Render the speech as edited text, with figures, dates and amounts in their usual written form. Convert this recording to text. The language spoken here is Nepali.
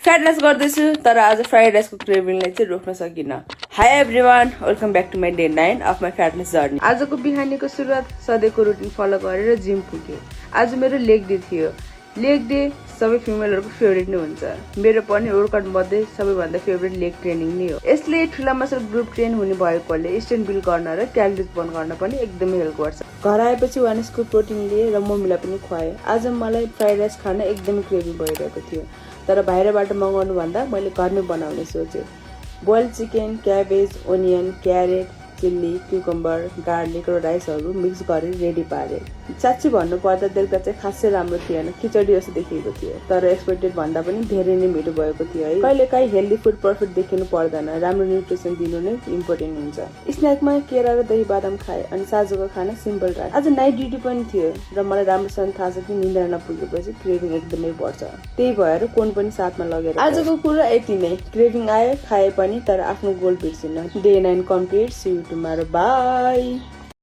फ्राइड राइस गर्दैछु तर आज फ्राइड राइसको क्रेभिङलाई चाहिँ रोक्न सकिनँ। Hi everyone, welcome back to my day 9 of my fried rice journey. आजको बिहानीको सुरुवात सधैँको रुटिन फलो गरेर जिम पुगेँ। आज मेरो लेग डे थियो। लेग डे सबै फिमेलहरूको फेभरेट नै हुन्छ। मेरो पनि वर्कआउट मध्ये सबैभन्दा फेभरेट लेग ट्रेनिङ नै हो। यसले ठुला मसल ग्रुप ट्रेन हुने भएकोले स्ट्रेन्थ बिल्ड गर्न र क्यालोरिज बर्न गर्न पनि एकदमै हेल्प गर्छ। घर आएपछि 1 स्कुप प्रोटिन लिए र मम्मीलाई पनि खुवाएँ। आज मलाई फ्राइड राइस खान एकदमै क्रेभिङ भइरहेको थियो, तर बाहिरबाट मगाउनु भन्दा मैले घरमै बनाउने सोचेँ। Boiled chicken, cabbage, onion, carrot, chilli, cucumber, garlic र राइसहरू मिक्स गरेर रेडी पारेँ। साँच्ची भन्नुपर्दा देख्दा चाहिँ खासै राम्रो थिएन, खिचडी जस्तो देखिएको थियो, तर एक्सपेक्टेड भन्दा पनि धेरै नै मिठो भएको थियो है। कहिलेकाहीँ हेल्दी फुड पर्फेक्ट देखिनु पर्दैन, राम्रो न्युट्रिसन दिनु नै इम्पोर्टेन्ट हुन्छ। स्न्याकमा केरा र दही बादाम खाएँ अनि साँझको खाना सिम्पल राखेँ। आज नाइट ड्युटी पनि थियो र मलाई राम्रोसँग थाहा छ कि निन्द्रा नपुगेपछि क्रेभिङ एकदमै बढ्छ, त्यही भएर कोन पनि साथमा लगेर। आजको कुरा यति नै। क्रेभिङ आयो, खाए पनि, तर आफ्नो गोल बिर्सिन। Day 9 complete. See you tomorrow. By.